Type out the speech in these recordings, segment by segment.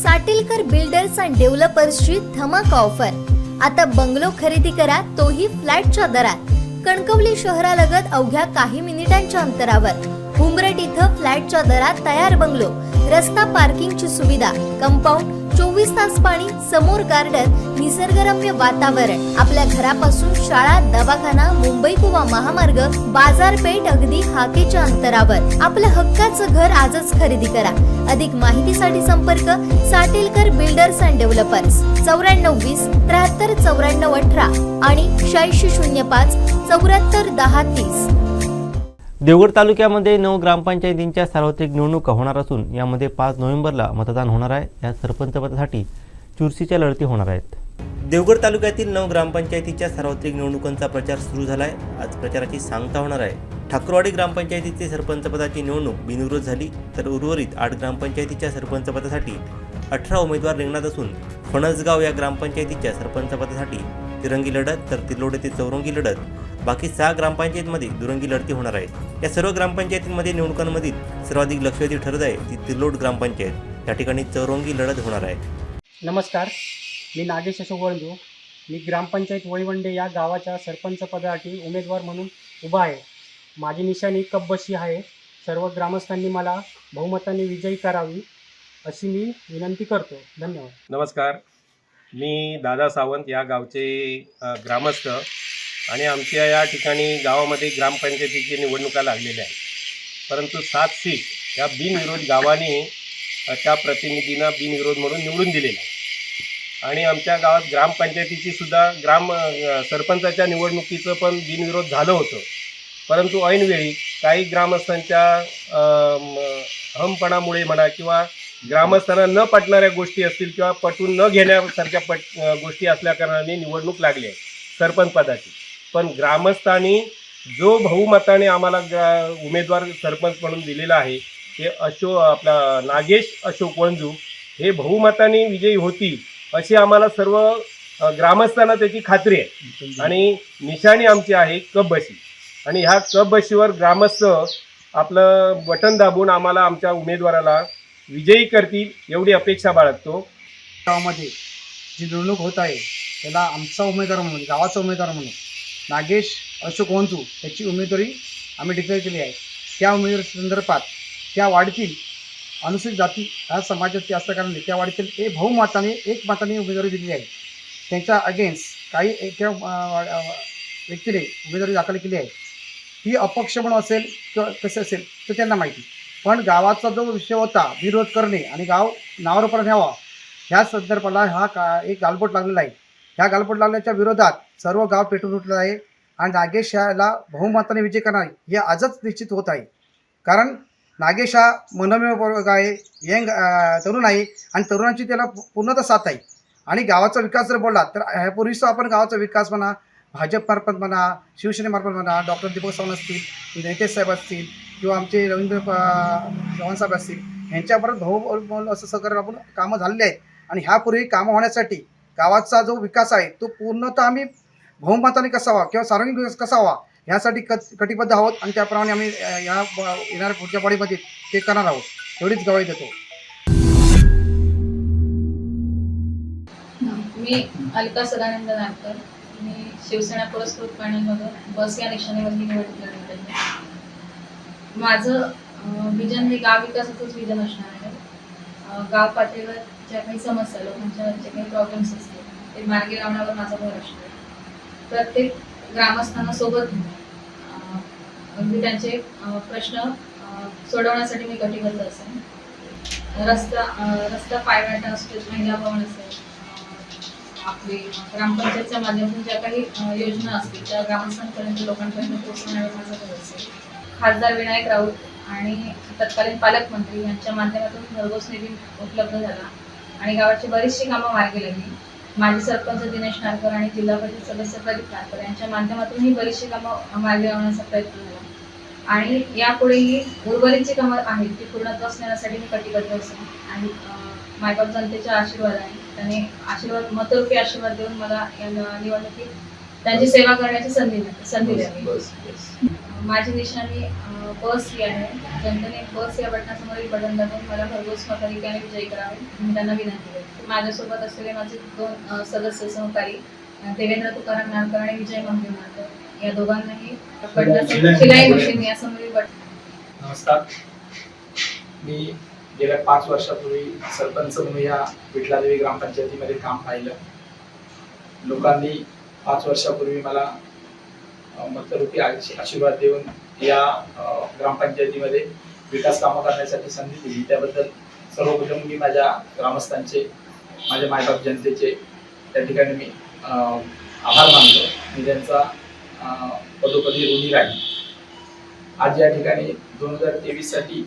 साटिलकर builders and डेव्हलपर्सची धमाका offer. आता bungalow खरेदी करा, तोही फ्लॅटच्या दरात। कणकवली शहरालगत अवघ्या काही मिनिटांच्या अंतरावर उमरट इथं फ्लॅटच्या दरात तयार बंगलो, रस्ता पार्किंगची सुविधा, कंपाऊंड, 24 तास पाणी, समोर गार्डन, निसर्गरम्य वातावरण। आपल्या घरापासून शाळा, दवाखाना, मुंबई गोवा महामार्ग, बाजारपेठ अगदी हाकेच्या अंतरावर। आपलं हक्काचं घर आजच खरेदी करा। अधिक माहितीसाठी संपर्क साटिलकर बिल्डर्स अँड डेव्हलपर्स 9420 73 94 18 आणि 8605 74 10 30। देवगड तालुक्यामध्ये 9 ग्रामपंचायतींच्या सार्वत्रिक निवडणुका होणार असून यामध्ये 5 नोव्हेंबरला मतदान होणार आहे। या सरपंच पदासाठी चुरशीच्या लढती होणार आहेत। देवगड तालुक्यातील 9 ग्रामपंचायतीच्या सार्वत्रिक निवडणुकांचा प्रचार सुरू झाला आहे। आज प्रचाराची सांगता होणार आहे। ठाकरवाडी ग्रामपंचायतीचे सरपंच पदाची निवडणूक बिनविरोध झाली, तर उर्वरित 8 ग्रामपंचायतीच्या सरपंच पदासाठी 18 उमेदवार रिंगणात असून फणसगाव या ग्रामपंचायतीच्या सरपंच पदासाठी तिरंगी लढत, तर तिलोड येथे चौरंगी लढत, बाकी 6 ग्रामपंचायतींमध्ये दुरंगी लढती होणार आहेत। या सर्व ग्रामपंचायतींमध्ये निवडणुकांमधील सर्वाधिक लक्षवेधी ठरत आहे ती तिलोड ग्रामपंचायत। या ठिकाणी चौरंगी लढत होणार आहे। नमस्कार, मी नागेश अशोक वळंजू। मी ग्रामपंचायत वळीवंडे या गावाच्या सरपंच पदासाठी उमेदवार म्हणून उभा आहे। माझी निशाणी कब्बशी आहे। सर्व ग्रामस्थांनी मला बहुमताने विजयी करावी अशी मी विनंती करतो। धन्यवाद। नमस्कार, मी दादा सावंत या गावचे ग्रामस्थ आणि आमच्या या ठिकाणी गावामध्ये ग्रामपंचायतीची निवडणुका लागलेल्या आहेत, परंतु 7 सीट या बिनविरोध गावाने त्या प्रतिनिधींना बिनविरोध म्हणून निवडून दिलेलं आहे। आणि आमच्या गावात ग्रामपंचायतीची सुद्धा सरपंचाच्या निवडणुकीचं पण बिनविरोध झालं होतं, परंतु ऐनवेळी काही ग्रामस्थांच्या हमपणामुळे म्हणा किंवा ग्रामस्थांना न पटणाऱ्या गोष्टी असतील किंवा पटून न घेण्यासारख्या गोष्टी असल्याकारणाने निवडणूक लागली आहे सरपंच पदाची। पण ग्रामस्थांनी जो बहुमताने आम्हाला उमेदवार सरपंच म्हणून दिलेला आहे ते नागेश अशोक वळंजू हे बहुमताने विजयी होतील अशी आम्हाला सर्व ग्रामस्थांना त्याची खात्री आहे। आणि निशाणी आमची आहे कब्बशी, आणि ह्या कब्बशीवर ग्रामस्थ आपलं बटन दाबून आम्हाला आमच्या उमेदवाराला विजयी करतील एवढी अपेक्षा बाळगतो। गावामध्ये जी निवडणूक होत आहे त्याला आमचा उमेदवार म्हणून, गावाचा उमेदवार म्हणून नागेश अशोक वळंजू याची उमेदवारी आम्ही डिक्लेअर केली आहे। त्या उमेदवारी संदर्भात त्या वाडीतील अनुसूचित जाती ह्या समाजाची असल्याकारणाने त्या वाडीतील बहुमताने एक मताने उमेदवारी दिली आहे। त्यांच्या अगेन्स्ट काही एका व्यक्तीने उमेदवारी दाखल केली आहे। ही अपक्ष म्हणून असेल किंवा कसं असेल तर त्यांना माहिती, पण गावाचा जो विषय होता विरोध करणे आणि गाव नावारूपाला न्यावा ह्या संदर्भाला एक गालबोट लागलेला आहे। ह्या गालबोट लागल्याच्या विरोधात सर्व गाव पेटून उठलं आहे आणि नागेश याला बहुमताने विजय करणार हे आजच निश्चित होत आहे। कारण नागेश हा मनोमेय वर्ग आहे, यंग तरुण आहे आणि तरुणांची त्याला पूर्णतः साथ आहे। आणि गावाचा विकास जर बोलला तर ह्यापूर्वीच आपण गावाचा विकास म्हणा, भाजपमार्फत म्हणा, शिवसेनेमार्फत म्हणा, डॉक्टर दीपक सावंत असतील, नितेश साहेब असतील किंवा आमचे रवींद्र चव्हाण साहेब असतील यांच्याबरोबर भाऊ असं सहकार्य आपण कामं झालेली आहेत। आणि ह्यापूर्वी कामं होण्यासाठी गावाचा जो विकास आहे तो पूर्णतः आम्ही बहुमताने कसा व्हावा किंवा सार्वजनिक विकास कसा व्हावा ह्यासाठी कटिबद्ध आहोत आणि त्याप्रमाणे आम्ही या येणाऱ्या पुढच्या पाळीमध्ये ते करणार आहोत एवढीच ग्वाही देतो। मी अलका सदानंद नागकर, मी शिवसेना पुरस्कृत पॅनलमधून बस या निशाणीवर निवडणूक लढवत आहे। माझं विजन हे गाव विकासाचंच विजन असणार आहे। गाव पातळीवर ज्या काही समस्या, लोकांच्या जे काही प्रॉब्लेम्स असतील ते मार्गी लावण्यावर माझा भर असणार आहे। प्रत्येक ग्रामस्थांना सोबत अगदी त्यांचे प्रश्न सोडवण्यासाठी मी कटिबद्ध असेल। रस्ता पायवाटा असतील, महिला भवन असेल, आपली ग्रामपंचायतच्या माध्यमातून ज्या काही योजना असतील त्या ग्रामस्थांपर्यंत लोकांपर्यंत पोहोचवण्यावर माझा भर असेल। खासदार विनायक राऊत आणि तत्कालीन पालकमंत्री यांच्या माध्यमातून घरपोच निधी उपलब्ध झाला आणि गावाची बरीचशी कामं मार्गी लागली। माजी सरपंच दिनेश नारकर आणि जिल्हा परिषद सदस्य प्रदीप नारकर यांच्या माध्यमातून ही बरीचशी कामं मार्गी लावण्याचा प्रयत्न झाला आणि यापुढेही उर्वरितची कामं आहेत ती पूर्णत्वास नेण्यासाठी मी कटिबद्ध असेल। आणि मायबाप जनतेच्या आशीर्वादाने त्यांनी मतरूपी आशीर्वाद देऊन मला या निवडणुकीत त्यांची सेवा करण्याची संधी द्यावी। माझी निशाणी बस ही आहे. जनतेने बस या बटनासमोरील बटन दाबून मला भरघोस मताधिक्याने विजयी करावे मी त्यांना विनंती करते. माझ्यासोबत असलेले माझे 2 सदस्य सहकारी देवेंद्र तुकाराम नारकर आणि विजय महादेव नारकर या दोघांनाही बटनासमोर शिलाई मशीन या समोरील बटन. नमस्कार. मी गेल्या 5 वर्षापूर्वी सरपंच म्हणून या विठलादेवी ग्रामपंचायतीमध्ये काम पाहिलं. लोकांनी 5 वर्षापूर्वी मला मतरूपी आशीर्वाद देऊन या ग्रामपंचायतीमध्ये विकास कामं करण्यासाठी संधी दिली. त्याबद्दल सर्वप्रथम मी माझ्या ग्रामस्थांचे, माझ्या मायबाप जनतेचे त्या ठिकाणी मी आभार मानतो. मी त्यांचा पदोपदी ऋणी राहील. आज या ठिकाणी 2023 साठी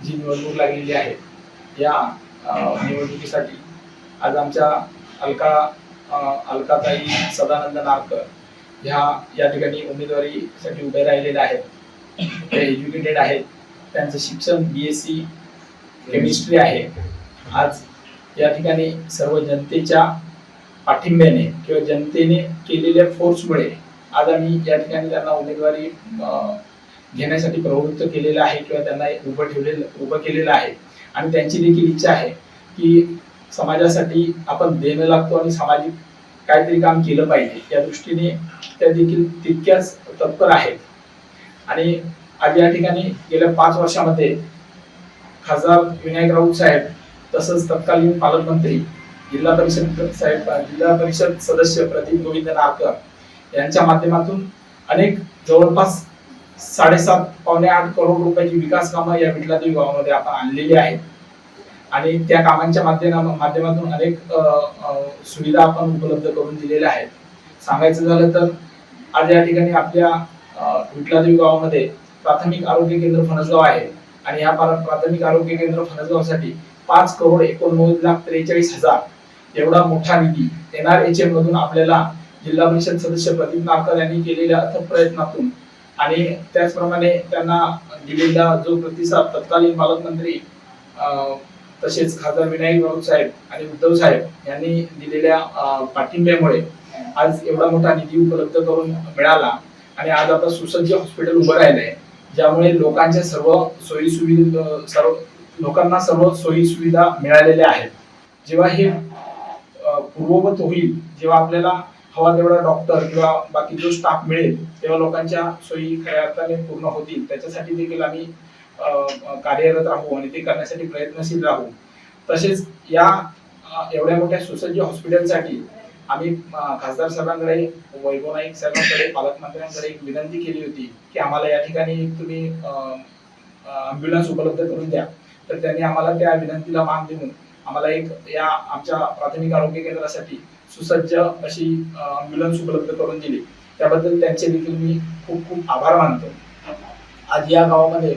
जी निवडणूक लागलेली आहे या निवडणुकीसाठी आज आमच्या अलकाताई सदानंद नारकर ह्या या ठिकाणी उमेदवारीसाठी उभे राहिलेले आहेत. ते एज्युकेटेड आहेत. त्यांचं शिक्षण BSc केमिस्ट्री आहे. आज या ठिकाणी सर्व जनतेच्या पाठिंब्याने किंवा जनतेने केलेल्या फोर्समुळे आज आम्ही या ठिकाणी त्यांना उमेदवारी घेण्यासाठी प्रवृत्त केलेलं आहे किंवा त्यांना उभं केलेलं आहे. आणि त्यांची देखील इच्छा आहे की समाजासाठी आपण देणं लागतो आणि सामाजिक काहीतरी काम केलं पाहिजे या दृष्टीने त्या देखील तितक्याच तत्पर आहेत. आणि आज या ठिकाणी गेल्या 5 वर्षामध्ये खासदार विनायक राऊत साहेब तसंच तत्कालीन पालकमंत्री जिल्हा परिषद सदस्य प्रदीप गोविंद नारकर यांच्या माध्यमातून अनेक जवळपास 7.5 पावणे 8 करोड रुपयाची विकास कामं या विठलादेवी गावामध्ये आपण आणलेली आहेत. आणि त्या कामांच्या माध्यमातून अनेक सुविधा आपण उपलब्ध करून दिलेल्या आहेत. सांगायचं झालं तर आज या ठिकाणी आपल्या विठलादेवी गावामध्ये प्राथमिक आरोग्य केंद्र फणसगाव आहे. आणि या प्राथमिक आरोग्य केंद्र फणसगावसाठी 5,49,43,000 एवढा मोठा निधी NRHM मधून आपल्याला जिल्हा परिषद सदस्य प्रदीप नारकर यांनी केलेल्या अथक प्रयत्नातून आणि त्याचप्रमाणे त्यांना दिलेला जो प्रतिसाद तत्कालीन पालकमंत्री तसेच खासदार विनायक राऊत साहेब आणि उद्धव साहेब यांनी दिलेल्या पाठिंब्यामुळे आज एवढा मोठा निधी उपलब्ध करून मिळाला. आणि आज आता सुसज्ज हॉस्पिटल उभं राहिलंय, ज्यामुळे लोकांच्या सर्व सोयी सुविधा मिळालेल्या आहेत. जेव्हा हे पूर्ववत होईल, जेव्हा आपल्याला हवा तेवढा डॉक्टर किंवा बाकी जो स्टाफ मिळेल, तेव्हा लोकांच्या सोयी खऱ्या अर्थाने पूर्ण होतील. त्याच्यासाठी देखील आम्ही कार्यरत राहू आणि ते करण्यासाठी प्रयत्नशील राहू. तसेच या एवढ्या मोठ्या सुसज्ज हॉस्पिटलसाठी आम्ही खासदार साहेबांकडे, वैभव नाईक साहेबांकडे, पालकमंत्र्यांकडे एक विनंती केली होती की आम्हाला या ठिकाणी तुम्ही ॲम्ब्युलन्स उपलब्ध करून द्या. तर त्यांनी आम्हाला त्या विनंतीला मान देऊन आम्हाला एक या आमच्या प्राथमिक आरोग्य केंद्रासाठी सुसज्ज अशी ॲम्ब्युलन्स उपलब्ध करून दिली. त्याबद्दल त्यांचे देखील मी खूप खूप आभार मानतो. आज या गावामध्ये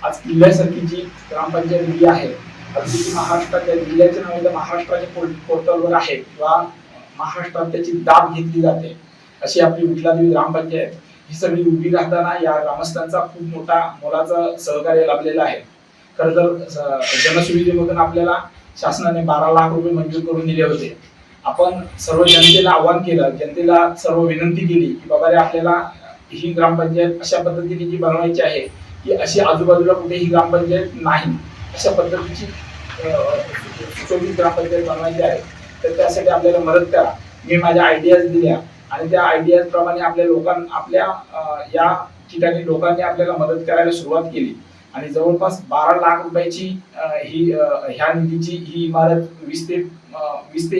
आज किल्ल्यासारखी जी ग्रामपंचायत दिली आहे, अगदी महाराष्ट्राच्या जिल्ह्याच्या नव्हे तर महाराष्ट्राच्या पोर्टलवर आहे किंवा महाराष्ट्रात त्याची दाद घेतली जाते अशी आपली विठलादेवी ग्रामपंचायत ही सगळी उभी राहताना या ग्रामस्थांचा खूप मोलाचा सहकार्य लाभलेला आहे. खरं तर जनसुविधेमधून आपल्याला शासनाने 12 लाख रुपये मंजूर करून दिले होते. आपण सर्व जनतेला आव्हान केलं, जनतेला सर्व विनंती केली की बाबा रे आपल्याला ही ग्रामपंचायत अशा पद्धतीने जी बनवायची आहे की अशी आजूबाजूला कुठेही ग्रामपंचायत नाही, अशा पद्धतीची सुशोभित ग्रामपंचायत बनवायची आहे. तर त्यासाठी आपल्याला मदत करा. मी माझ्या आयडियाज दिल्या आणि त्या आयडियाज प्रमाणे आपल्या या ठिकाणी लोकांनी आपल्याला मदत करायला सुरुवात केली. आणि जवळपास 12 लाख रुपयाची ह्या निधीची ही इमारत 20 ते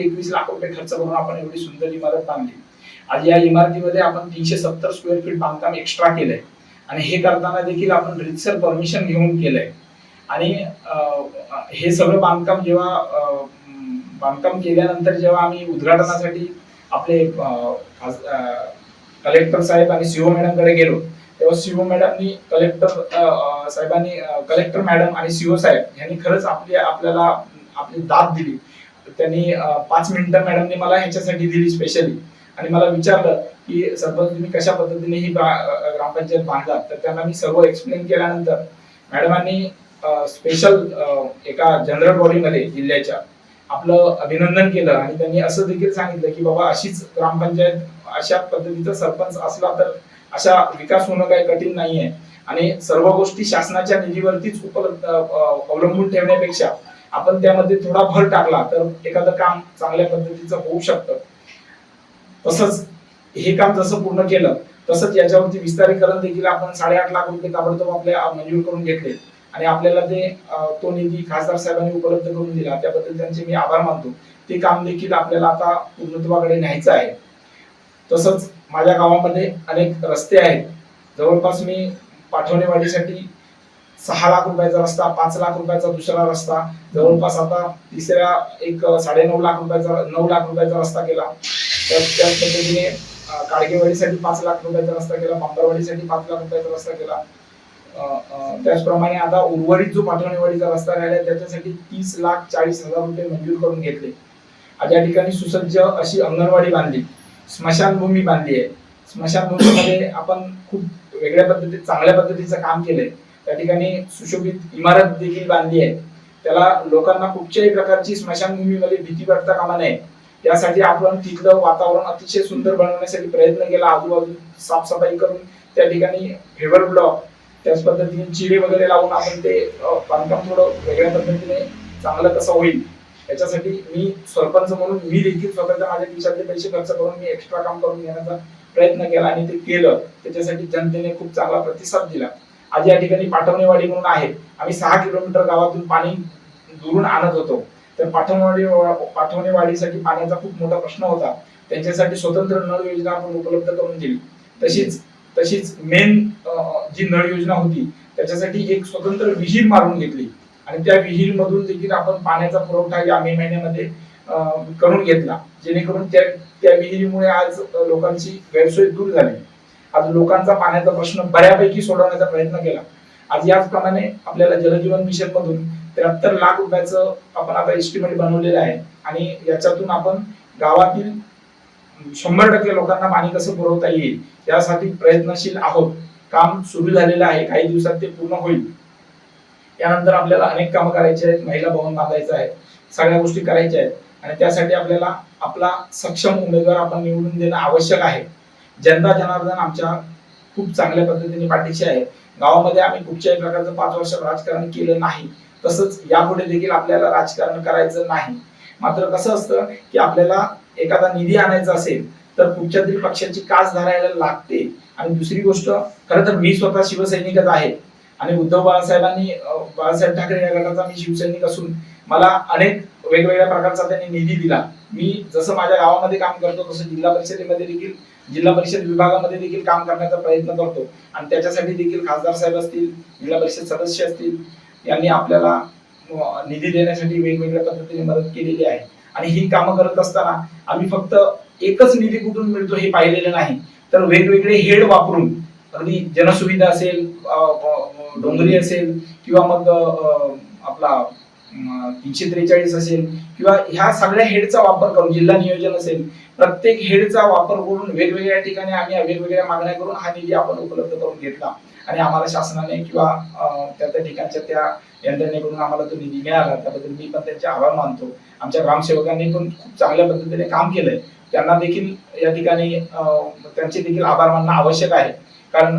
21 लाख रुपये खर्च करून आपण एवढी सुंदर इमारत बांधली. आज या इमारतीमध्ये आपण 370 स्क्वेअर फीट बांधकाम एक्स्ट्रा केलंय आणि हे करताना देखील आपण रितसर परमिशन घेऊन केलंय. आणि हे सगळं बांधकाम केल्यानंतर जेव्हा आम्ही उद्घाटनासाठी आपले कलेक्टर साहेब आणि CO मॅडमकडे गेलो, तेव्हा CO मॅडमनी कलेक्टर मॅडम आणि CO साहेब यांनी खरंच आपल्याला आपली दाद दिली. त्यांनी 5 मिनिटं मॅडमने मला ह्याच्यासाठी दिली स्पेशली आणि मला विचारलं की सरपंच तुम्ही कशा पद्धतीने ही ग्रामपंचायत बांधलात. तर त्यांना मी सर्व एक्सप्लेन केल्यानंतर मॅडमांनी स्पेशल एका जनरल बॉडीमध्ये जिल्ह्याच्या आपलं अभिनंदन केलं आणि त्यांनी असं देखील सांगितलं की बाबा अशीच ग्रामपंचायत, अशा पद्धतीचा सरपंच असला तर अशा विकास होणं काही कठीण नाहीये. आणि सर्व गोष्टी शासनाच्या निधीवरतीच अवलंबून ठेवण्यापेक्षा आपण त्यामध्ये थोडा भर टाकला तर एखादं काम चांगल्या पद्धतीचं होऊ शकतं. तसंच हे काम जसं पूर्ण केलं तसंच याच्यावरती विस्तारीकरण देखील आपण 8.5 लाख रुपये ताबडतोब आपल्या मंजूर करून घेतले आणि आपल्याला तो निधी खासदार साहेबांनी उपलब्ध करून दिला, त्याबद्दल त्यांचे मी आभार मानतो. ते काम देखील आपल्याला आता पूर्णत्वाकडे न्यायचं आहे. तसंच माझ्या गावामध्ये अनेक रस्ते आहेत. जवळपास मी पाठवणेवाडीसाठी 6 लाख रुपयाचा रस्ता, 5 लाख रुपयाचा दुसरा रस्ता, जवळपास आता तिसऱ्या 9.5 लाख रुपयाचा रस्ता केला. त्याच पद्धतीने काडगेवाडीसाठी 5 लाख रुपयाचा रस्ता केला, बांबरवाडीसाठी 5 लाख रुपयाचा रस्ता केला. त्याचप्रमाणे आता उर्वरित जो पाठवणेवाडीचा रस्ता राहिला त्याच्यासाठी 30,40,000 रुपये मंजूर करून घेतले. आज या ठिकाणी सुसज्ज अशी अंगणवाडी बांधली, स्मशानभूमी बांधली आहे. स्मशानभूमीमध्ये आपण खूप वेगळ्या पद्धतीने चांगल्या पद्धतीचं काम केलंय. त्या ठिकाणी सुशोभित इमारत देखील बांधली आहे. त्याला लोकांना कुठच्याही प्रकारची स्मशानभूमीमध्ये भीती वाटता कामा नये यासाठी आपण तिथलं वातावरण अतिशय सुंदर बनवण्यासाठी प्रयत्न केला. आजूबाजू साफसफाई करून त्या ठिकाणी फेवर ब्लॉक, त्याच पद्धतीने चिरे वगैरे लावून आपण ते बांधकाम थोडं वेगळ्या पद्धतीने चांगलं कसं होईल याच्यासाठी मी सरपंच म्हणून मी देखील स्वतःच्या माझ्या खिशातले पैसे खर्च करून मी एक्स्ट्रा काम करून घेण्याचा प्रयत्न केला आणि ते केलं. त्याच्यासाठी जनतेने खूप चांगला प्रतिसाद दिला. आज या ठिकाणी पाठवणेवाडी म्हणून आहे. आम्ही 6 किलोमीटर गावातून पाणी दुरून आणत होतो. तर पाठवणेवाडीसाठी पाण्याचा खूप मोठा प्रश्न होता. त्यांच्यासाठी स्वतंत्र नळ योजना आपण उपलब्ध करून दिली. तशीच मेन जी नळ योजना होती त्याच्यासाठी एक स्वतंत्र विहीर मारून घेतली आणि त्या विहीरमधून देखील आपण पाण्याचा पुरवठा या मे महिन्यामध्ये करून घेतला, जेणेकरून त्या विहिरीमुळे आज लोकांची गैरसोय दूर झाली. आज लोकांचा पाण्याचा प्रश्न बऱ्यापैकी सोडवण्याचा प्रयत्न केला. आज याचप्रमाणे आपल्याला जलजीवन मिशन मधून 73 लाख रुपयाचं आपण आता एस्टिमेट बनवलेलं आहे आणि याच्यातून आपण गावातील 100% लोकांना पाणी कसं पुरवता येईल यासाठी प्रयत्नशील आहोत. काम सुरू झालेलं आहे, काही दिवसात ते पूर्ण होईल. यानंतर आपल्याला अनेक कामं करायची आहेत. महिला भवन बांधायचं आहे, सगळ्या गोष्टी करायच्या आहेत आणि त्यासाठी आपल्याला आपला सक्षम उमेदवार आपण निवडून देणं आवश्यक आहे. जनता जनार्दन आमच्या खूप चांगल्या पद्धतीने पाठीशी आहे. गावामध्ये आम्ही कुठच्याही प्रकारचं 5 वर्षात राजकारण केलं नाही, तसंच यापुढे देखील आपल्याला राजकारण करायचं नाही. मात्र कसं असतं की आपल्याला एखादा निधी आणायचा असेल तर कुठच्या तरी पक्षाची कास धरायला लागते. आणि दुसरी गोष्ट, खरं तर मी स्वतः शिवसैनिकच आहे आणि उद्धव बाळासाहेब ठाकरे या गटाचा मी शिवसैनिक असून मला अनेक वेगवेगळ्या प्रकारचा त्यांनी निधी दिला. मी जसं माझ्या गावामध्ये काम करतो तसं जिल्हा परिषद विभागामध्ये देखील काम करण्याचा प्रयत्न करतो आणि त्याच्यासाठी देखील खासदार साहेब असतील, जिल्हा परिषद सदस्य असतील, यांनी आपल्याला निधी देण्यासाठी वेगवेगळ्या पद्धतीने मदत केलेली आहे. आणि ही कामं करत असताना आम्ही फक्त एकच निधी कुठून मिळतो हे पाहिलेलं नाही, तर वेगवेगळे हेड वापरून अगदी जनसुविधा असेल, डोंगरी असेल किंवा मग आपला 343 असेल किंवा ह्या सगळ्या हेडचा वापर करून, जिल्हा नियोजन असेल, प्रत्येक हेडचा वापर करून वेगवेगळ्या ठिकाणी आम्ही वेगवेगळ्या मागण्या करून हा निधी आपण उपलब्ध करून घेतला आणि आम्हाला शासनाने किंवा त्या ठिकाणच्या त्या यंत्रणेकडून आम्हाला तो निधी मिळाला. त्याबद्दल मी पण त्यांचे आभार मानतो. आमच्या ग्रामसेवकांनी पण खूप चांगल्या पद्धतीने काम केलंय. त्यांना देखील या ठिकाणी त्यांचे देखील आभार मानणं आवश्यक आहे. कारण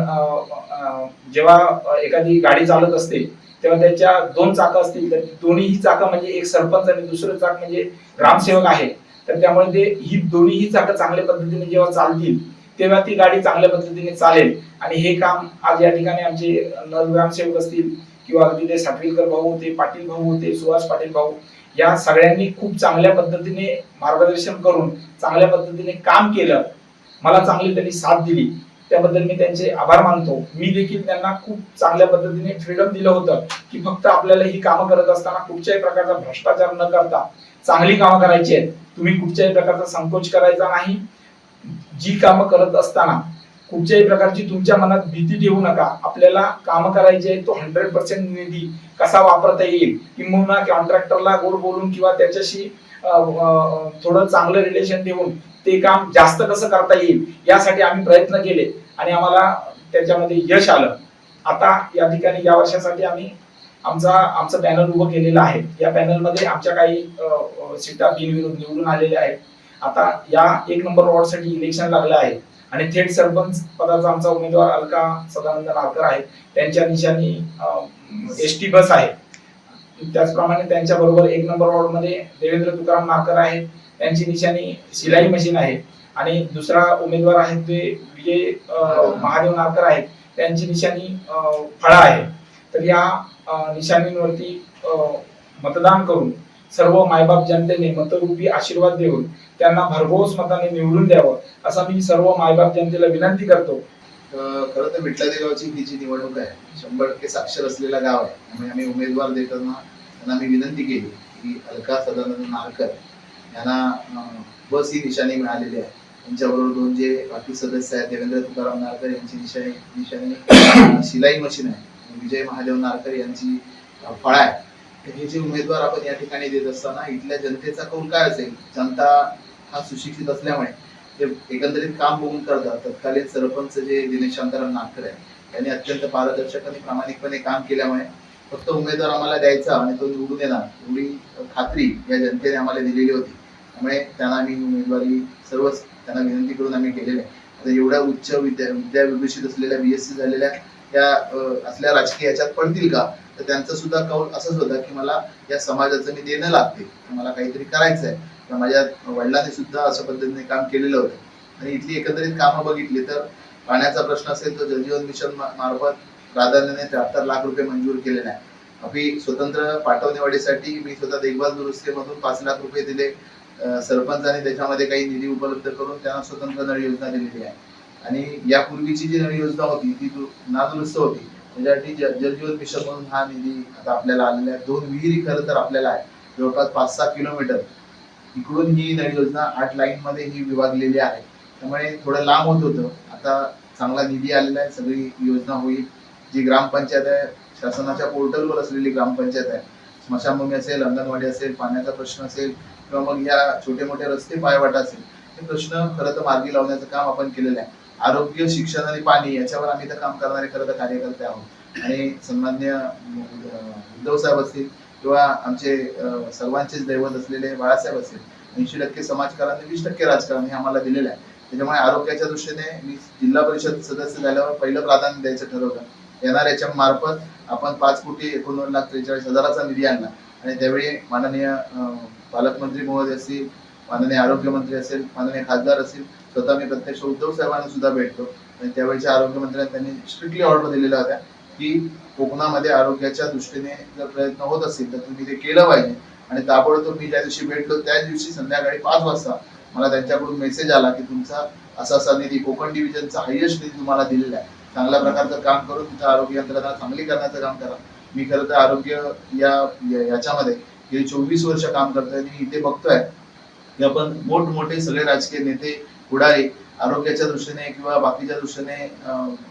जेव्हा एखादी गाडी चालत असते तेव्हा त्याच्या 2 चाकं असतील तर दोन्ही चाकं म्हणजे एक सरपंच आणि दुसरं चाक म्हणजे ग्रामसेवक आहे. तर त्यामुळे ही दोन्ही चाकं चांगल्या पद्धतीने जेव्हा चालतील तेव्हा ती गाडी चांगल्या पद्धतीने चालेल. आणि हे काम आज या ठिकाणी आमचे ग्रामसेवक असतील किंवा अगदी ते साटविलकर भाऊ होते, पाटील भाऊ होते, सुहास पाटील भाऊ, या सगळ्यांनी खूप चांगल्या पद्धतीने मार्गदर्शन करून चांगल्या पद्धतीने काम केलं. मला चांगली त्यांनी साथ दिली, त्याबद्दल मी त्यांचे आभार मानतो. मी देखील त्यांना खूप चांगल्या पद्धतीने फ्रीडम दिलं होतं की फक्त आपल्याला ही कामं करत असताना कुठच्याही प्रकारचा भ्रष्टाचार न करता चांगली कामं करायची आहेत. तुम्ही कुठच्याही प्रकारचा संकोच करायचा नाही. जी कामं करत असताना कुठच्याही प्रकारची तुमच्या मनात भीती ठेवू नका. आपल्याला कामं करायची आहे, तो 100% निधी कसा वापरता येईल, किंवा कॉन्ट्रॅक्टरला गोड बोलून किंवा त्याच्याशी थोडं चांगलं रिलेशन ठेवून ते काम जास्त कसं करता येईल यासाठी आम्ही प्रयत्न केले आणि आम्हाला त्याच्यामध्ये यश आलं. आता या ठिकाणी या वर्षासाठी आम्ही आमचं पॅनल उभं केलेलं आहे. या पॅनलमध्ये आमच्या काही सीटा बिनविरोध निवडून आलेल्या आहेत. आता या 1 नंबर वॉर्डसाठी इलेक्शन लागलं आहे आणि थेट सरपंच पदाचा आमचा उमेदवार अलका सदानंद नारकर आहे. त्यांच्या निशाणी एसटी बस आहे. त्याचप्रमाणे त्यांच्या बरोबर 1 नंबर वॉर्डमध्ये देवेंद्र तुकाराम नारकर आहेत. त्यांची निशाणी शिलाई मशीन आहे. आणि दुसरा उमेदवार आहे ते विजय महादेव नारकर आहेत. त्यांची निशाणी फळा आहे. तर या निशाणींवरती मतदान करून सर्व मायबाप जनतेने मतरूपी आशीर्वाद देऊन त्यांना भरघोस मताने निवडून द्यावं असं मी सर्व मायबाप जनतेला विनंती करतो. खरं तर विटलादी गावची ही जी निवडणूक आहे 100% साक्षर असलेलं गाव आहे. त्यामुळे आम्ही उमेदवार देताना त्यांना मी विनंती केली की अलका सदानंद नारकर यांना बस ही निशाणी मिळालेली आहे. त्यांच्याबरोबर 2 जे बाकी सदस्य आहेत देवेंद्र तुकाराम नारकर यांची निशाणी शिलाई मशीन आहे. विजय महादेव नारकर यांची फळा आहे. तर हे जे उमेदवार आपण या ठिकाणी देत असताना इथल्या जनतेचा कौल काय असेल? जनता हा सुशिक्षित असल्यामुळे ते एकंदरीत काम बघून करतात. तत्कालीन सरपंच जे दिनेश शांताराम नारकर आहे त्यांनी अत्यंत पारदर्शक आणि प्रामाणिकपणे काम केल्यामुळे फक्त उमेदवार आम्हाला द्यायचा आणि तो निवडून येणार एवढी खात्री या जनतेने आम्हाला दिलेली होती. त्यामुळे त्यांना आम्ही उमेदवारी सर्वच त्यांना विनंती करून आम्ही केलेले आहे. आता एवढ्या उच्च विद्याविभूषित असलेल्या BSc झालेल्या या असल्या राजकीय याच्यात पडतील का? तर त्यांचं सुद्धा कौल असंच होतं की मला या समाजाचं मी देणं लागते, मला काहीतरी करायचं आहे. तर माझ्या वडिलांनी सुद्धा अशा पद्धतीने काम केलेलं होतं. आणि इथली एकंदरीत कामं बघितली तर पाण्याचा प्रश्न असेल तर जलजीवन मिशन मार्फत प्राधान्याने 73 लाख रुपये मंजूर केलेले आहे. आपली स्वतंत्र पाठवणीवाढीसाठी मी स्वतः देखभाल दुरुस्तीमधून 5 लाख रुपये दिले. सरपंचाने त्याच्यामध्ये काही निधी उपलब्ध करून त्यांना स्वतंत्र नळ योजना दिलेली आहे. आणि यापूर्वीची जी नळ योजना होती ती नादुरुस्त होती. त्याच्यासाठी जलजीवन मिशन म्हणून हा निधी आता आपल्याला आलेला आहे. 2 विहिरी खरं तर आपल्याला आहे जवळपास 5-6 किलोमीटर इकडून ही नळ योजना 8 लाईन मध्ये ही विभागलेली आहे. त्यामुळे थोडं लांब होत होतं. आता चांगला निधी आलेला आहे, सगळी योजना होईल. जी ग्रामपंचायत आहे शासनाच्या पोर्टलवर असलेली ग्रामपंचायत आहे, स्मशानभूमी असेल, अंगणवाडी असेल, पाण्याचा प्रश्न असेल किंवा मग या छोटे मोठे रस्ते पायवाटा असेल, हे प्रश्न खरं तर मार्गी लावण्याचं काम आपण केलेलं आहे. आरोग्य, शिक्षण आणि पाणी याच्यावर आम्ही तर काम करणारे खरं तर कार्यकर्ते आहोत. आणि सन्माननीय उद्धव साहेब असतील किंवा आमचे सर्वांचेच दैवत असलेले बाळासाहेब असतील, 80% समाजकारण आणि 20% राजकारण हे आम्हाला दिलेलं आहे. त्याच्यामुळे आरोग्याच्या दृष्टीने मी जिल्हा परिषद सदस्य झाल्यावर पहिलं प्राधान्य द्यायचं ठरवलं. येणाऱ्याच्या मार्फत आपण 5,89,43,000चा निधी आणला. आणि त्यावेळी माननीय पालकमंत्री महोदय असतील, माननीय आरोग्यमंत्री असेल, माननीय खासदार असतील, स्वतः मी प्रत्यक्ष उद्धव साहेबांना सुद्धा भेटतो. आणि त्यावेळेच्या आरोग्यमंत्र्यांनी त्यांनी स्ट्रिक्टली ऑर्डर दिलेल्या होत्या की कोकणामध्ये आरोग्याच्या दृष्टीने जर प्रयत्न होत असेल तर तुम्ही ते केलं पाहिजे. आणि ताबडतोब मी ज्या दिवशी भेटलो त्याच दिवशी संध्याकाळी 5 वाजता मला त्यांच्याकडून मेसेज आला की तुमचा असा निधी कोकण डिव्हिजनचा हायेस्ट निधी तुम्हाला दिलेला आहे. चांगल्या प्रकारचं काम करून तिथं आरोग्य यंत्रणा चांगली करण्याचं काम करा. मी खरं तर आरोग्य याच्यामध्ये गेली 24 वर्ष काम करतोय. मी इथे बघतोय की आपण मोठमोठे सगळे राजकीय नेते पुढारी आरोग्याच्या दृष्टीने किंवा बाकीच्या दृष्टीने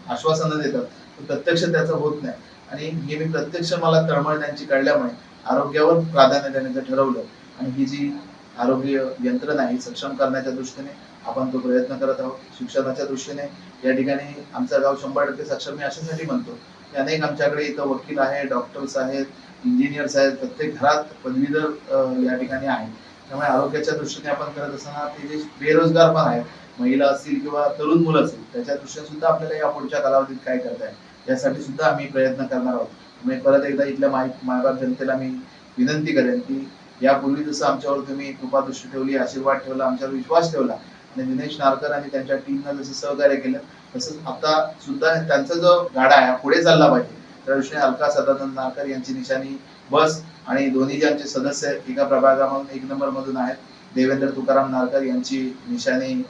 आश्वासनं देतात, प्रत्यक्ष त्याचं होत नाही. आणि हे मी प्रत्यक्ष मला तळमळ त्यांची कळल्यामुळे आरोग्यावर प्राधान्य देण्याचं ठरवलं. आणि ही जी आरोग्य यंत्रणा ही सक्षम करण्याच्या दृष्टीने आपण तो प्रयत्न करत आहोत. शिक्षणाच्या दृष्टीने या ठिकाणी आमचं गाव 100% साक्षर मी अशासाठी म्हणतो की अनेक आमच्याकडे इथं वकील आहे, डॉक्टर्स आहेत, इंजिनियर्स आहेत, प्रत्येक घरात पदवीधर या ठिकाणी आहेत. त्यामुळे आरोग्याच्या दृष्टीने आपण करत असताना ते जे बेरोजगार पण आहेत, महिला असतील किंवा तरुण मुलं असतील, त्याच्या दृष्टीने सुद्धा आपल्याला या पुढच्या कालावधीत काय करता येईल यासाठी सुद्धा आम्ही प्रयत्न करणार आहोत. मी परत एकदा इथल्या मायबाप जनतेला मी विनंती करेन की यापूर्वी जसं आमच्यावर तुम्ही कृपादृष्टी ठेवली, आशीर्वाद ठेवला, आमच्यावर विश्वास ठेवला आणि दिनेश नारकर आणि त्यांच्या टीमनं जसं सहकार्य केलं तसंच आता सुद्धा त्यांचा जो गाडा आहे पुढे चालला पाहिजे. त्या दृष्टीने अलका सदानंद नारकर यांची निशाणी बस आणि दोन्ही जे आमचे सदस्य एका प्रभागामधून 1 नंबर मधून आहेत, देवेंद्र तुकाराम नारकर यांची निशाणी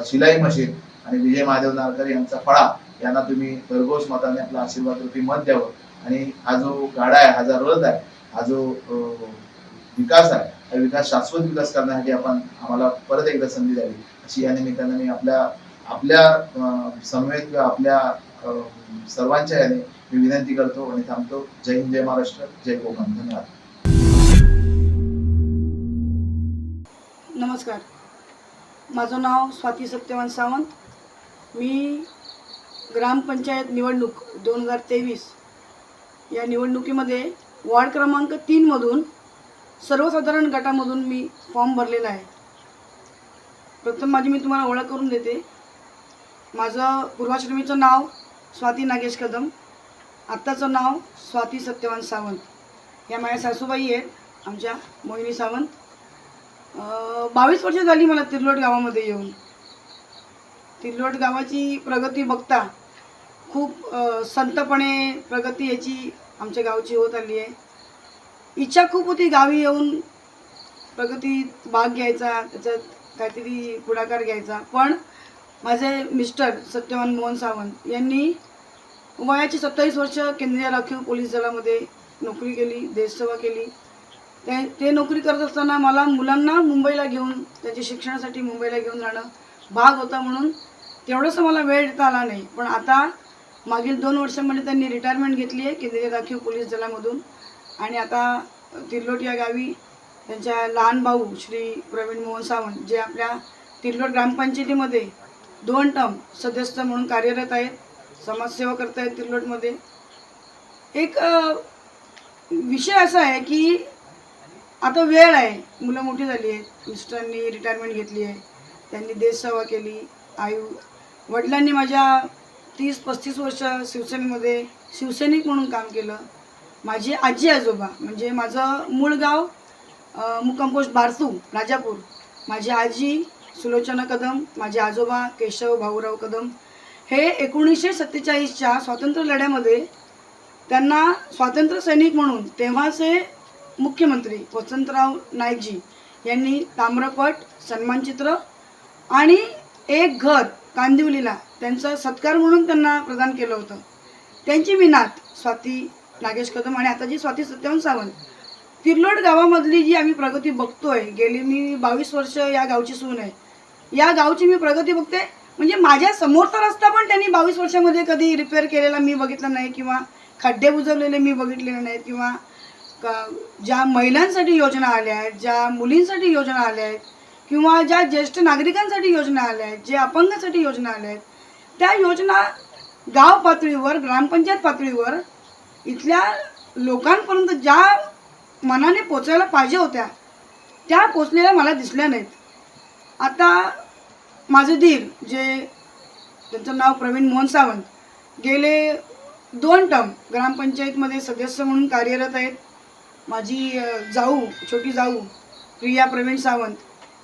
शिलाई मशीन आणि विजय महादेव नारकर यांचा फळा यांना तुम्ही भरघोस मताने आपला आशीर्वाद रूपी मत द्यावं. आणि हा जो गाडा आहे, हा जो रथ आहे, हा जो विकास आहे, हा विकास शाश्वत विकास करण्यासाठी आम्हाला परत एकदा संधी द्यावी अशी या निमित्ताने मी आपल्या समवेत किंवा आपल्या सर्वांच्या याने मी विनंती करतो आणि थांबतो. जय हिंद, जय महाराष्ट्र, जय कोकण. धन्यवाद. नमस्कार, माझं नाव स्वाती सत्यवान सावंत. मी ग्रामपंचायत निवडणूक 2023 या निवडणुकीमध्ये वॉर्ड क्रमांक 3 मधून सर्वसाधारण गटामधून मी फॉर्म भरलेला आहे. प्रथम माझी मी तुम्हाला ओळख करून देते. माझं पूर्वाश्रमीचं नाव स्वाती नागेश कदम, आत्ताचं नाव स्वाती सत्यवान सावंत. या माझ्या सासूबाई आहेत आमच्या मोहिनी सावंत. 22 वर्ष झाली मला तिर्लोट गावामध्ये येऊन. तिर्लोट गावाची प्रगती बघता खूप संतपणे प्रगती याची आमच्या गावची होत आली आहे. इच्छा खूप होती गावी येऊन प्रगतीत भाग घ्यायचा, त्याच्यात काहीतरी पुढाकार घ्यायचा, पण माझे मिस्टर सत्यवान मोहन सावंत यांनी वयाची 27 वर्ष केंद्रीय राखीव पोलीस दलामध्ये नोकरी केली, देशसेवा केली. ते नोकरी करत असताना मला मुलांना मुंबईला घेऊन त्यांच्या शिक्षणासाठी मुंबईला घेऊन जाणं भाग होता, म्हणून तेवढंसं मला वेळ देता आला नाही. पण आता मागील 2 वर्षांमध्ये त्यांनी रिटायरमेंट घेतली आहे केंद्रीय राखीव पोलीस दलामधून, आणि आता तिर्लोट या गावी त्यांच्या लहान भाऊ श्री प्रवीण मोहन सावंत, जे आपल्या तिर्लोट ग्रामपंचायतीमध्ये 2 टर्म सदस्य म्हणून कार्यरत आहेत, समाजसेवा करत आहेत तिर्लोटमध्ये. एक विषय असा आहे की आता वेळ आहे, मुलं मोठी झाली आहेत, मिस्टरांनी रिटायरमेंट घेतली आहे, त्यांनी देशसेवा केली, वडिलांनी माझ्या 30-35 वर्ष शिवसेनेमध्ये शिवसैनिक म्हणून काम केलं. माझे आजी आजोबा म्हणजे माझं मूळ गाव मुक्काम पोस्ट बारसू राजापूर, माझी आजी सुलोचना कदम, माझे आजोबा केशव भाऊराव कदम हे 1947च्या स्वातंत्र्य लढ्यामध्ये त्यांना स्वातंत्र्य सैनिक म्हणून तेव्हाचे मुख्यमंत्री वसंतराव नाईकजी यांनी ताम्रपट, सन्मानचित्र आणि एक घर कांदिवलीला त्यांचा सत्कार म्हणून त्यांना प्रदान केलं होतं. त्यांची मी नात स्वाती नागेश कदम आणि आता जी स्वाती सत्यवान सावंत. तिर्लोट गावामधली जी आम्ही प्रगती बघतोय, गेली मी 22 वर्ष या गावची सून आहे, या गावची मी प्रगती बघते. म्हणजे माझ्या समोरचा रस्ता पण त्यांनी 22 वर्षामध्ये कधी रिपेअर केलेला मी बघितला नाही, किंवा खड्डे बुजवलेले मी बघितलेले नाहीत, किंवा ज्या महिलांसाठी योजना आल्या आहेत, ज्या मुलींसाठी योजना आल्या आहेत, किंवा ज्या ज्येष्ठ नागरिकांसाठी योजना आल्या आहेत, जे अपंगांसाठी योजना आल्या आहेत, त्या योजना गाव पातळीवर, ग्रामपंचायत पातळीवर इथल्या लोकांपर्यंत ज्या मनाने पोचायला पाहिजे होत्या त्या पोचलेल्या मला दिसल्या नाहीत. आता माझे दीर, जे त्यांचं नाव प्रवीण मोहन सावंत, गेले 2 टर्म ग्रामपंचायतमध्ये सदस्य म्हणून कार्यरत आहेत. माझी जाऊ, छोटी जाऊ प्रिया प्रवीण सावंत,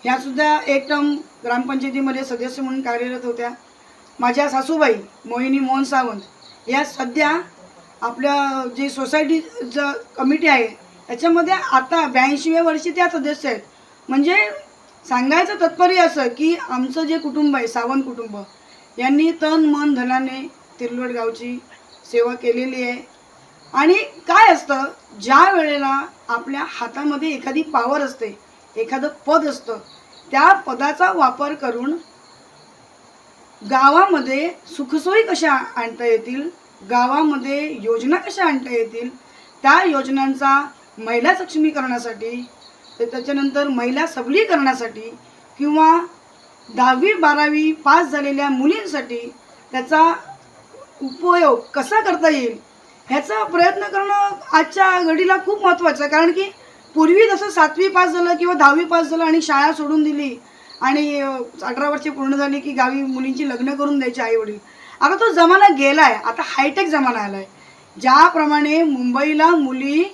ह्यासुद्धा 1 टर्म ग्रामपंचायतीमध्ये सदस्य म्हणून कार्यरत होत्या. माझ्या सासूबाई मोहिनी मोहन सावंत या सध्या आपल्या जे सोसायटीचं कमिटी आहे त्याच्यामध्ये आता 82व्या वर्षी त्या सदस्य आहेत. म्हणजे सांगायचं तात्पर्य असं की आमचं जे कुटुंब आहे, सावंत कुटुंब, यांनी तन मन धनाने तिर्लोट गावची सेवा केलेली आहे. आणि काय असतं, ज्या वेळेला आपल्या हातामध्ये एखादी पावर असते, एखादं पद असतं, त्या पदाचा वापर करून गावामध्ये सुखसोयी कशा आणता येतील, गावामध्ये योजना कशा आणता येतील, त्या योजनांचा महिला सक्षमीकरणासाठी, त्याच्यानंतर महिला सबलीकरणासाठी, किंवा 10वी-12वी पास झालेल्या मुलींसाठी त्याचा उपयोग कसा करता येईल ह्याचा प्रयत्न करणं आजच्या घडीला खूप महत्त्वाचं आहे. कारण की पूर्वी जसं 7वी पास झालं किंवा 10वी पास झालं आणि शाळा सोडून दिली आणि 18 वर्षे पूर्ण झाली की गावी मुलींची लग्न करून द्यायचे आईवडील. आता तो जमाना गेला आहे, आता हायटेक जमाना आला आहे. ज्याप्रमाणे मुंबईला मुली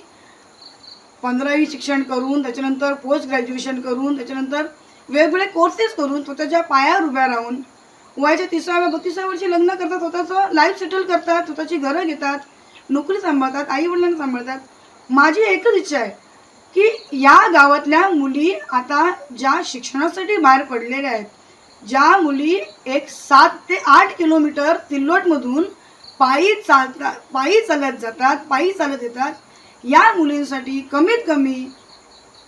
15वी शिक्षण करून, त्याच्यानंतर पोस्ट ग्रॅज्युएशन करून, त्याच्यानंतर वेगवेगळे कोर्सेस करून स्वतःच्या पायावर उभ्या राहून वयाच्या 30व्या-32व्या वर्षी लग्न करतात, स्वतःचं लाईफ सेटल करतात, स्वतःची घरं घेतात, नोकरी सांभाळतात, आईवडिलांना सांभाळतात. माझी एकच इच्छा आहे की या गावातल्या मुली आता ज्या शिक्षणासाठी बाहेर पडलेल्या आहेत, ज्या मुली 7 ते 8 किलोमीटर तिर्लोटमधून पायी चालत जातात, पायी चालत येतात, या मुलींसाठी कमीत कमी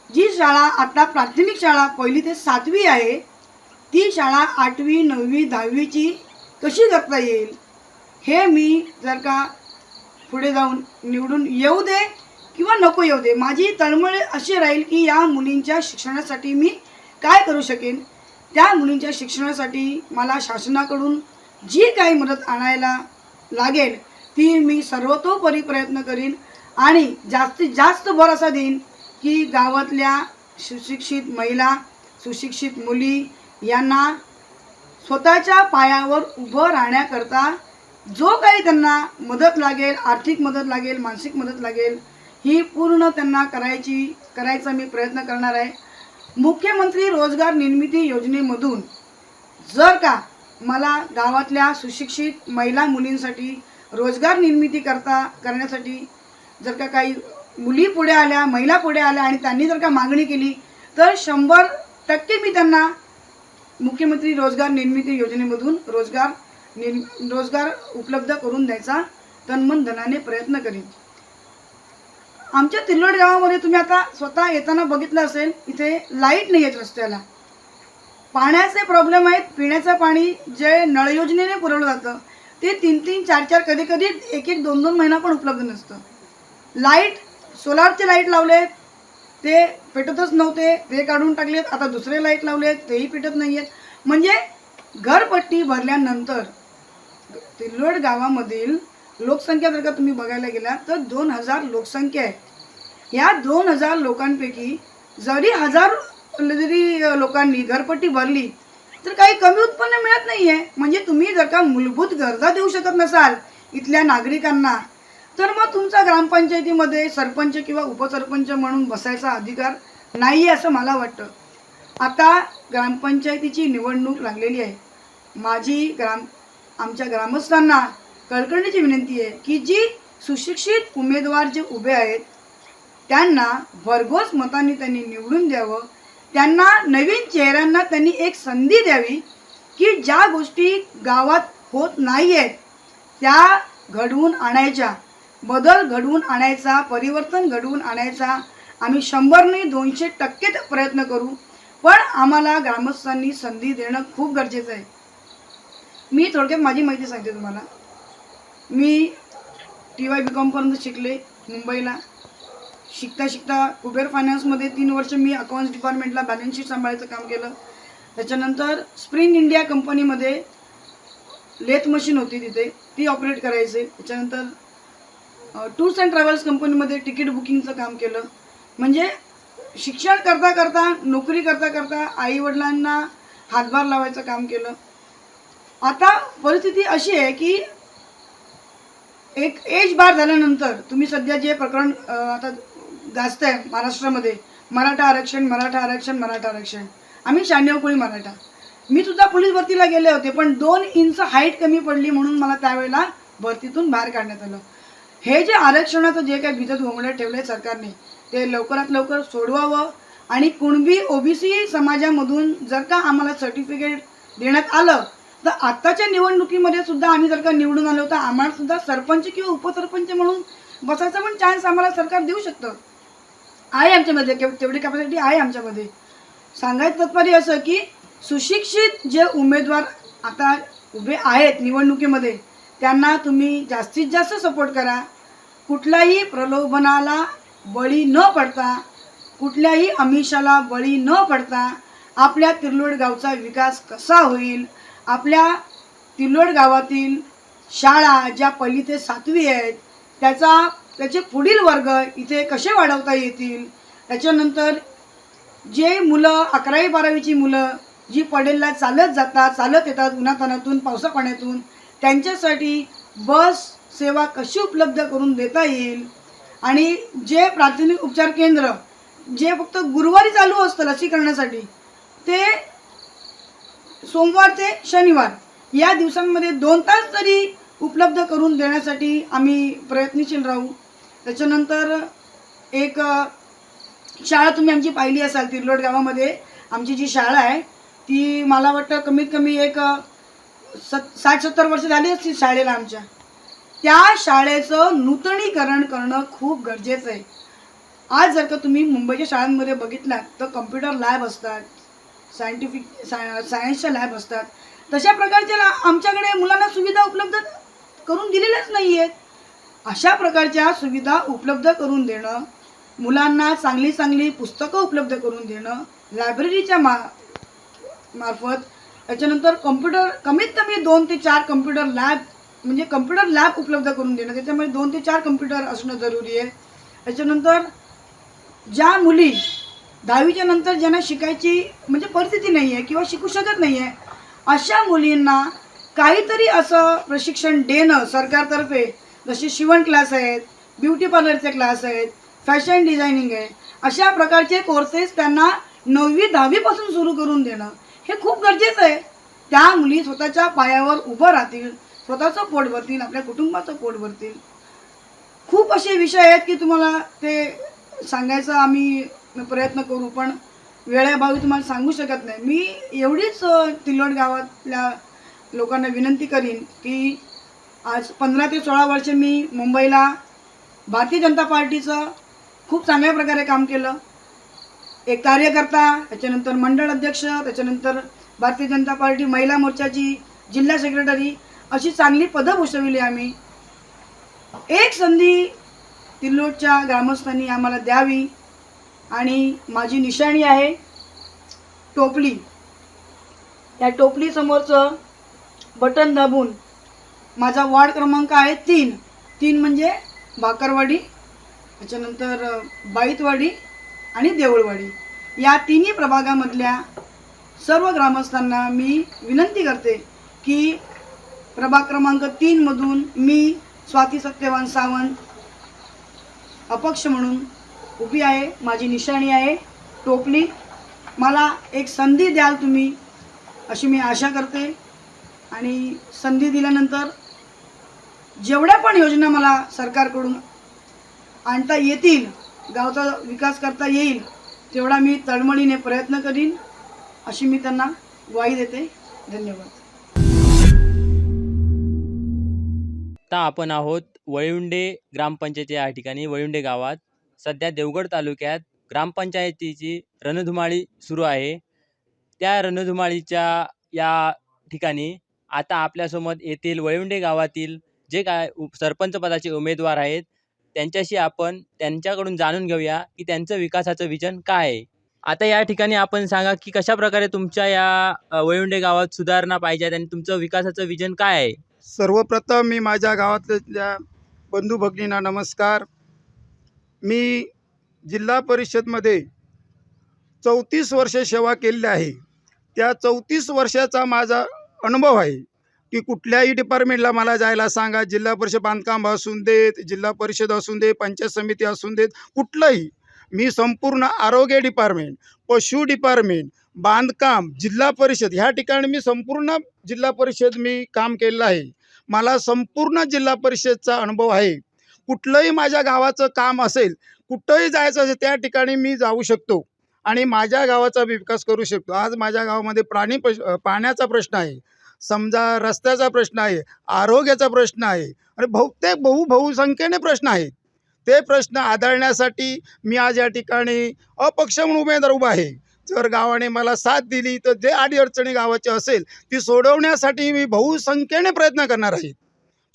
जी शाळा आता प्राथमिक शाळा 1ली ते 7वी आहे, ती शाळा 8वी, 9वी, 10वीची कशी करता येईल हे मी जर का पुढे जाऊन निवडून येऊ दे किंवा नको येऊ दे, माझी तळमळ अशी राहील की या मुलींच्या शिक्षणासाठी मी काय करू शकेन. त्या मुलींच्या शिक्षणासाठी मला शासनाकडून जी काही मदत आणायला लागेल ती मी सर्वतोपरी प्रयत्न करीन आणि जास्तीत जास्त भर असा देईन की गावातल्या सुशिक्षित महिला, सुशिक्षित मुली यांना स्वतःच्या पायावर उभं राहण्याकरता जो काही त्यांना मदत लागेल, आर्थिक मदत लागेल, मानसिक मदत लागेल, ही पूर्ण त्यांना करायचा मी प्रयत्न करणार आहे. मुख्यमंत्री रोजगार निर्मिती योजनेमधून जर का मला गावातल्या सुशिक्षित महिला मुलींसाठी रोजगार निर्मिती करण्यासाठी जर का काही मुली पुढे आल्या, महिला पुढे आल्या आणि त्यांनी जर का मागणी केली तर 100% मी त्यांना मुख्यमंत्री रोजगार निर्मिती योजनेमधून रोजगार उपलब्ध करून द्यायचा तनमन धनाने प्रयत्न करीन. आमच्या तिल्लोड गावामध्ये तुम्ही आता स्वतः येताना बघितलं असेल, इथे लाईट नाही आहेत रस्त्याला, पाण्याचे प्रॉब्लेम आहेत. पिण्याचं पाणी जे नळ योजनेने पुरवलं जातं ते 3-3, 4-4, कधी 1-1, 2-2 महिना पण उपलब्ध नसतं. लाईट, सोलारचे लाईट लावलेत, ते पेटतच नव्हते, ते काढून टाकलेत. आता दुसरे लाईट लावलेत, तेही पेटत नाही आहेत. म्हणजे घरपट्टी भरल्यानंतर तिल्लोड गावामधील लोकसंख्या जर का तुम्ही बघायला गेला तर 2000 लोकसंख्या आहे. या 2000 लोकांपैकी जरी 1000 लोकांनी घरपट्टी भरली तर काही कमी उत्पन्न मिळत नाही आहे. म्हणजे तुम्ही जर का मूलभूत गरजा देऊ शकत नसाल इथल्या नागरिकांना, तर मग तुमचा ग्रामपंचायतीमध्ये सरपंच किंवा उपसरपंच म्हणून बसायचा अधिकार नाही आहे असं मला वाटतं. आता ग्रामपंचायतीची निवडणूक लागलेली आहे. माझी आमच्या ग्रामस्थांना कळकळीची विनंती आहे की जी सुशिक्षित उमेदवार जे उभे आहेत त्यांना भरघोस मतांनी त्यांनी निवडून द्यावं. त्यांना नवीन चेहऱ्यांना त्यांनी एक संधी द्यावी की ज्या गोष्टी गावात होत नाही आहेत त्या घडवून आणायच्या, बदल घडवून आणायचा, परिवर्तन घडवून आणायचा. आम्ही 100 नाही 200% प्रयत्न करू, पण आम्हाला ग्रामस्थांनी संधी देणं खूप गरजेचं आहे. मी थोडक्यात माझी माहिती सांगते तुम्हाला. मी TY BCom पर्यंत शिकले मुंबईला. शिकता कुबेर फायनान्समध्ये 3 वर्ष मी अकाउंट्स डिपार्टमेंटला बॅलन्स शीट सांभाळायचं काम केलं. त्याच्यानंतर स्प्रिंग इंडिया कंपनीमध्ये लेथ मशीन होती तिथे, ती ऑपरेट करायचे. त्याच्यानंतर टूर्स अँड ट्रॅव्हल्स कंपनीमध्ये तिकीट बुकिंगचं काम केलं. म्हणजे शिक्षण करता नोकरी करता आईवडिलांना हातभार लावायचं काम केलं. आता परिस्थिती अशी आहे की एक एज बार झाल्यानंतर तुम्ही सध्या जे प्रकरण आता गाजतंय महाराष्ट्रामध्ये, मराठा आरक्षण, आम्ही 96 कोळी मराठा. मी सुद्धा पोलीस भरतीला गेले होते, पण 2 इंच हाईट कमी पडली म्हणून मला त्यावेळेला भरतीतून बाहेर काढण्यात आलं. हे जे आरक्षणाचं जे काही भिजत घोंगडं ठेवलं आहे सरकारने ते लवकरात लवकर सोडवावं. आणि कुणबी OBC समाजामधून जर का आम्हाला सर्टिफिकेट देण्यात आलं तर आत्ताच्या निवडणुकीमध्ये सुद्धा आम्ही जर का निवडून आलो तर आम्हाला सुद्धा सरपंच किंवा उपसरपंच म्हणून बसायचा पण चान्स आम्हाला सरकार देऊ शकतं. आहे आमच्यामध्ये, तेवढी कॅपॅसिटी आहे आमच्यामध्ये. सांगायचं तात्पर्य असं की सुशिक्षित जे उमेदवार आता उभे आहेत निवडणुकीमध्ये त्यांना तुम्ही जास्तीत जास्त सपोर्ट करा. कुठल्याही प्रलोभनाला बळी न पडता, कुठल्याही आमिषाला बळी न पडता आपल्या तिर्लोड गावचा विकास कसा होईल, आपल्या तिर्लोड गावातील शाळा ज्या 1ली ते 7वी आहेत त्याचे पुढील वर्ग इथे कसे वाढवता येतील. त्याच्यानंतर जे मुलं 11वी 12वीची मुलं जी पडेलला चालत येतात उन्हातानातून पावसा पाण्यातून, त्यांच्यासाठी बस सेवा कशी उपलब्ध करून देता येईल. आणि जे प्राथमिक उपचार केंद्र जे फक्त गुरुवारी चालू असतं लसीकरणासाठी, ते सोमवार ते शनिवार या दिवसांमध्ये 2 तास तरी उपलब्ध करून देण्यासाठी आम्ही प्रयत्नशील राहू. त्याच्यानंतर एक शाळा तुम्ही आमची पाहिली असाल तिर्लोड गावामध्ये. आमची जी शाळा आहे ती मला वाटतं कमीत कमी एक 60-70 वर्ष झाली असतील शाळेला आमच्या. त्या शाळेचं नूतनीकरण करणं खूप गरजेचं आहे. आज जर का तुम्ही मुंबईच्या शाळांमध्ये बघितलात तर कम्प्युटर लॅब असतात, सायन्सच्या लॅब असतात. तशा प्रकारच्या आमच्याकडे मुलांना सुविधा उपलब्ध करून दिलेल्याच नाही आहेत. अशा प्रकारच्या सुविधा उपलब्ध करून देणं, मुलांना चांगली पुस्तकं उपलब्ध करून देणं लायब्ररीच्या मार्फत. त्याच्यानंतर कम्प्युटर कमीत कमी 2 ते 4 कम्प्युटर लॅब, म्हणजे कम्प्युटर लॅब उपलब्ध करून देणं, त्याच्यामध्ये 2 ते 4 कम्प्युटर असणं जरुरी आहे. त्याच्यानंतर ज्या मुली 10वीच्या नंतर ज्यांना शिकायची म्हणजे परिस्थिती नाही आहे किंवा शिकू शकत नाही आहे अशा मुलींना काहीतरी असं प्रशिक्षण देणं सरकारतर्फे, जसे शिवण क्लास आहेत, ब्युटी पार्लरचे क्लास आहेत, फॅशन डिझायनिंग आहे, अशा प्रकारचे कोर्सेस त्यांना 9वी 10वी पासून सुरू करून देणं हे खूप गरजेचं आहे. त्या मुली स्वतःच्या पायावर उभं राहतील, स्वतःचं पोट भरतील, आपल्या कुटुंबाचं पोट भरतील. खूप असे विषय आहेत की तुम्हाला ते सांगायचा आम्ही प्रयत्न करू, पण वेळेअभावी तुम्हाला सांगू शकत नाही. मी एवढीच तिलोड गावातल्या लोकांना विनंती करीन की आज 15 ते 16 वर्ष मी मुंबईला भारतीय जनता पार्टीचं खूप चांगल्या प्रकारे काम केलं. एक कार्यकर्ता, त्याच्यानंतर मंडळ अध्यक्ष, त्याच्यानंतर भारतीय जनता पार्टी महिला मोर्चाची जिल्हा सेक्रेटरी, अशी चांगली पदं भूषविली आम्ही. एक संधी तिल्लोडच्या ग्रामस्थांनी आम्हाला द्यावी आणि माझी निशाणी आहे टोपली. या टोपलीसमोरचं बटन दाबून माझा वार्ड क्रमांक आहे 3 म्हणजे भाकरवाडी, त्याच्यानंतर बाईतवाडी आणि देऊळवाडी, या तिन्ही प्रभागामधल्या सर्व ग्रामस्थांना मी विनंती करते की प्रभाग क्रमांक 3 मधून मी स्वाती सत्यवान सावंत अपक्ष म्हणून उभी आहे. माझी निशाणी आहे टोपली. मला एक संधी द्याल तुम्ही अशी मी आशा करते आणि संधी दिल्यानंतर जेवढ्या पण योजना मला सरकारकडून आणता येतील, गावचा विकास करता येईल, तेवढा मी तळमळीने प्रयत्न करीन अशी मी त्यांना ग्वाही देते. धन्यवाद. आता आपण आहोत वळिवंडे ग्रामपंचायतीच्या या ठिकाणी. वळिवंडे गावात सध्या देवगड तालुक्यात ग्रामपंचायतीची रणधुमाळी सुरू आहे. त्या रणधुमाळीच्या या ठिकाणी आता आपल्यासमोर येथील वळिवंडे गावातील जे काय सरपंच पदाचे उमेदवार आहेत त्यांच्याशी आपण त्यांच्याकडून जाणून घेऊया की त्यांचं विकासाचं विजन काय आहे. आता या ठिकाणी आपण सांगा की कशा प्रकारे तुमच्या या वळिवंडे गावात सुधारणा पाहिजे आणि तुमचं विकासाचं विजन काय आहे. सर्वप्रथम मी माझ्या गावातल्या बंधू भगिनींना नमस्कार. मी जिल्हा परिषदमध्ये 34 वर्षे सेवा केलेली आहे. त्या 34 वर्षाचा माझा अनुभव आहे की कुठल्याही डिपार्टमेंटला मला जायला सांगा, जिल्हा परिषद बांधकाम असून देत, जिल्हा परिषद असून दे, पंचायत समिती असून देत, कुठलंही मी संपूर्ण आरोग्य डिपार्टमेंट, पशु डिपार्टमेंट, बांधकाम, जिल्हा परिषद ह्या ठिकाणी मी संपूर्ण जिल्हा परिषद मी काम केलेलं आहे. मला संपूर्ण जिल्हा परिषदचा अनुभव आहे. कुठलंही माझ्या गावाचं काम असेल, कुठंही जायचं असेल, त्या ठिकाणी मी जाऊ शकतो आणि माझ्या गावाचा विकास करू शकतो. आज माझ्या गावामध्ये पाण्याचा प्रश्न आहे, समजा रस्त्याचा प्रश्न आहे, आरोग्याचा प्रश्न आहे आणि बहुतेक बहुसंख्येने प्रश्न आहेत. ते प्रश्न आदळण्यासाठी मी आज या ठिकाणी अपक्ष म्हणून उमेदवार उभा आहे. जर गावाने मला साथ दिली तर जे अडीअडचणी गावाची असेल ती सोडवण्यासाठी मी बहुसंख्येने प्रयत्न करणार आहे.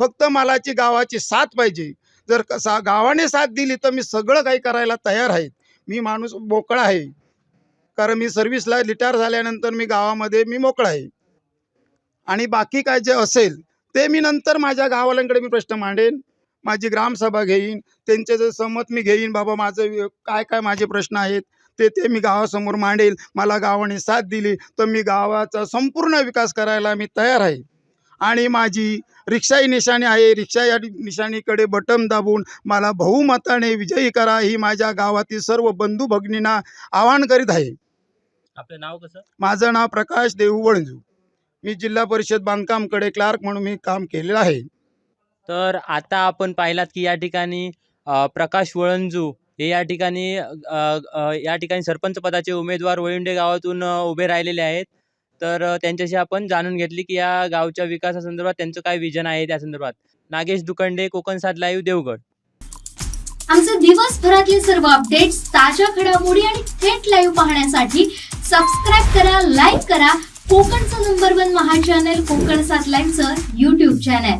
फक्त मलाची गावाची साथ पाहिजे. जर गावाने साथ दिली तर मी सगळं काही करायला तयार आहे. मी माणूस मोकळा आहे, कारण मी सर्व्हिसला रिटायर झाल्यानंतर मी गावामध्ये मी मोकळा आहे आणि बाकी काय जे असेल ते मी नंतर माझ्या गावाल्यांकडे मी प्रश्न मांडेन, माझी ग्रामसभा घेईन, त्यांचे जे सहमत मी घेईन, बाबा माझं काय माझे प्रश्न आहेत ते मी गावासमोर मांडेल. मला गावाने साथ दिली तर मी गावाचा संपूर्ण विकास करायला मी तयार आहे. आणि माझी रिक्षा ही निशाणी आहे. रिक्षा या निशाणीकडे बटन दाबून मला बहुमताने विजयी करा ही माझ्या गावातील सर्व बंधू भगिनींना आवाहन करीत आहे. आपलं नाव कसं? माझं नाव प्रकाश देऊ वळंजू. मी जिल्हा परिषद बांधकामकडे क्लार्क म्हणून मी काम केलेलं आहे. तर आता आपण पाहिलात की या ठिकाणी प्रकाश वळंजू हे या ठिकाणी सरपंच पदाचे उमेदवार वळिवंडे गावातून उभे राहिलेले आहेत. तर त्यांच्याशी आपण जाणून घेतली की या गावच्या विकासासंदर्भात त्यांचं काय विजन आहे. त्या संदर्भात नागेश दुखंडे, कोकणसाद लाईव्ह, देवगड. आमचे दिवसभरातले सर्व अपडेट्स, ताज्या घडामोडी आणि थेट लाईव्ह पाहण्यासाठी सबस्क्राईब करा, लाईक करा कोकणचं नंबर 1 महा चॅनल कोकणसाद लाईव्हचं YouTube चॅनल.